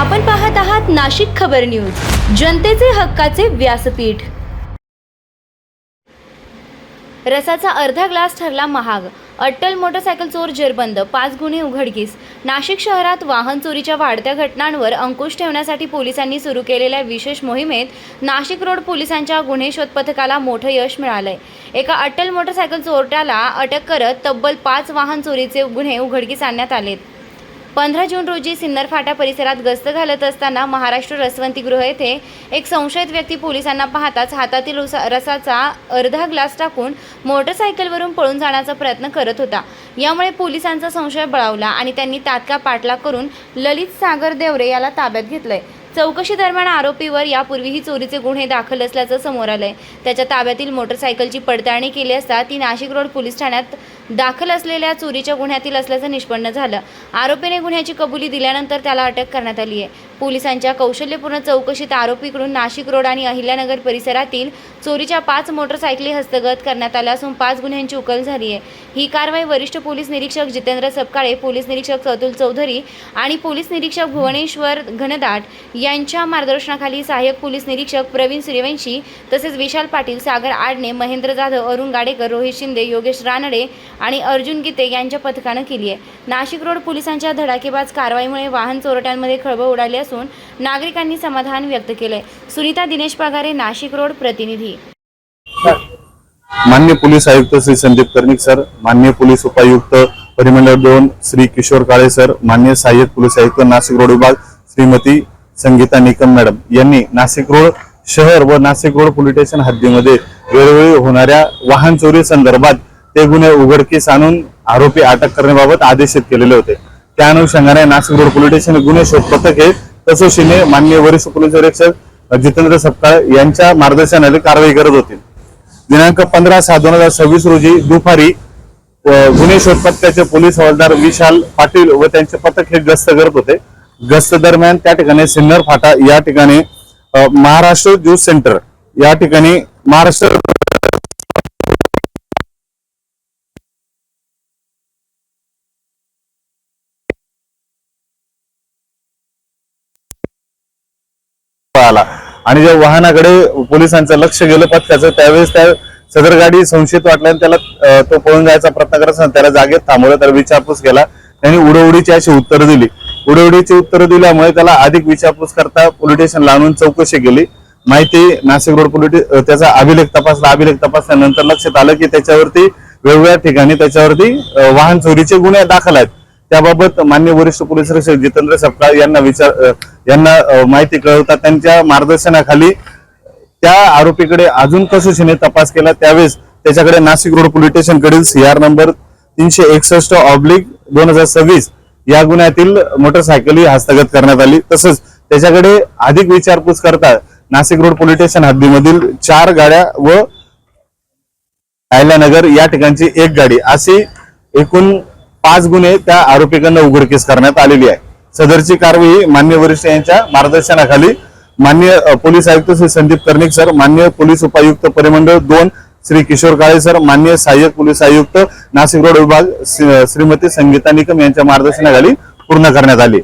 आपण पाहत आहात नाशिक खबर न्यूज, जनतेचे हक्काचे व्यासपीठ। रसाचा अर्धा ग्लास ठरला महाग, अट्टल मोटरसायकल चोर जेरबंद, 5 गुन्हे उघडकीस। नाशिक शहरात वाहन चोरीच्या वाढत्या घटनांवर अंकुश ठेवण्यासाठी पोलिसांनी सुरू केलेल्या विशेष मोहिमेत नाशिक रोड पोलिसांच्या गुन्हे शोध पथकाला मोठं यश मिळालंय। एका अट्टल मोटरसायकल चोरट्याला अटक करत तब्बल 5 वाहन चोरीचे गुन्हे उघडकीस आणण्यात आलेत। 15 जून रोजी सिन्नर फाटा परिसरात गस्त घालत असताना महाराष्ट्र रसवंतीगृह येथे एक संशयित व्यक्ती पोलिसांना पाहताच हातातील रसाचा अर्धा ग्लास टाकून मोटरसायकलवरून पळून जाण्याचा प्रयत्न करत होता। यामुळे पोलिसांचा संशय बळावला आणि त्यांनी तात्काळ पाठलाग करून ललित सागर देवरे याला ताब्यात घेतलंय। चौकशी दरम्यान आरोपीवर यापूर्वीही चोरीचे गुन्हे दाखल असल्याचं समोर आलंय। त्याच्या ताब्यातील मोटरसायकलची पडताळणी केली असता ती नाशिक रोड पोलीस ठाण्यात दाखल असलेल्या चोरीच्या गुन्ह्यातील असल्याचं निष्पन्न झालं। आरोपीने गुन्ह्याची कबुली दिल्यानंतर त्याला अटक करण्यात आली आहे। पोलिसांच्या कौशल्यपूर्ण चौकशीत आरोपीकडून नाशिक रोड आणि अहिल्यानगर परिसरातील चोरीच्या 5 मोटरसायकली हस्तगत करण्यात आल्या असून 5 गुन्ह्यांची उकल झाली आहे। ही कारवाई वरिष्ठ पोलीस निरीक्षक जितेंद्र सपकाळे, पोलीस निरीक्षक अतुल चौधरी आणि पोलीस निरीक्षक भुवनेश्वर घनदाट यांच्या मार्गदर्शनाखाली सहाय्यक पोलीस निरीक्षक प्रवीण सूर्यवंशी तसेच विशाल पाटील, सागर आडणे, महेंद्र जाधव, अरुण गाडेकर, रोहित शिंदे, योगेश रानडे आणि अर्जुन गीते यांच्या पथकानं केली आहे। नाशिक रोड पोलिसांच्या धडाकेबाज कारवाईमुळे वाहन चोरट्यांमध्ये खळबळ उडाली असून नागरिकांनी समाधान व्यक्त केलंय। सुनीता दिनेश पगारे, नाशिक रोड प्रतिनिधी। माननीय पोलीस आयुक्त श्री संदीप कर्णिक सर, माननीय पोलीस उपायुक्त परिमंडळ 2 श्री किशोर काळे सर, माननीय सहाय्यक पोलीस आयुक्त नाशिक रोड विभाग श्रीमती संगीता निकम मॅडम यांनी नाशिक रोड शहर व नाशिक रोड पोलीस स्टेशन हद्दीमध्ये वेळोवेळी होणाऱ्या वाहन चोरी संदर्भात ते गुन्हे उघडकीस आणून आरोपी अटक करण्याबाबत आदेशित केलेले होते। त्या अनुषंगाने नाशिक रोड पोलीस स्टेशन गुन्हे शोध पथक हे तसोशीने माननीय वरिष्ठ पोलीस निरीक्षक जितेंद्र सपकाळे यांच्या मार्गदर्शनाखाली कारवाई करत होते। दिनांक 15/6/2026 रोजी दुपारी गुन्हे शोध पथकाचे पोलीस हवालदार विशाल पाटील व त्यांचे पथक हे गस्त करत होते। गस्त दरम्यान त्या ठिकाणी सिन्नर फाटा या ठिकाणी महाराष्ट्र ज्यूस सेंटर या ठिकाणी महाराष्ट्र आला आणि ज्या वाहनाकडे पोलिसांचं लक्ष गेलं पथकाचं त्यावेळेस त्या सदर गाडी संशयित वाटल्याने त्याला तो पळून जायचा प्रयत्न करत असताना त्याला जागेत थांबवलं, त्याला विचारपूस केला। त्यांनी उडवडीची अशी उत्तरं दिली। उडवडीची उत्तरं दिल्यामुळे त्याला अधिक विचारपूस करता पोलीस स्टेशनला आणून चौकशी केली। माहिती नाशिक रोड पोलीस त्याचा अभिलेख तपासला। अभिलेख तपासल्यानंतर लक्षात आलं की त्याच्यावरती वेगवेगळ्या ठिकाणी त्याच्यावरती वाहन चोरीचे गुन्हे दाखल आहेत। त्याबाबत माननीय वरिष्ठ पोलीस निरीक्षक जितेंद्र सपकाळे यांना माहिती कळवता त्यांच्या मार्गदर्शनाखाली त्या आरोपीकडे अजून कसोशीने तपास केला। त्यावेळेस त्याच्याकडे नाशिक रोड पोलीस स्टेशन कडील CR नंबर 361/2026 या गुन्ह्यातील मोटरसायकल हस्तगत करण्यात आली। तसंच त्याच्याकडे अधिक विचारपूस करता नाशिक रोड पोलीस स्टेशन हद्दीमधील 4 गाड्या व अहिल्यानगर या ठिकाणची 1 गाडी अशी एकूण 5 गुन्हे त्या आरोपीकडून उघडकीस करण्यात आलेली आहे। सदरची कारवाई माननीय वरिष्ठ यांच्या मार्गदर्शनाखाली माननीय पोलीस आयुक्त श्री संदीप कर्णिक सर, माननीय पोलीस उपायुक्त परिमंडळ 2 श्री किशोर काळे सर, माननीय सहाय्यक पोलीस आयुक्त नाशिक रोड विभाग श्रीमती संगीता निकम यांच्या मार्गदर्शनाखाली पूर्ण करण्यात आली।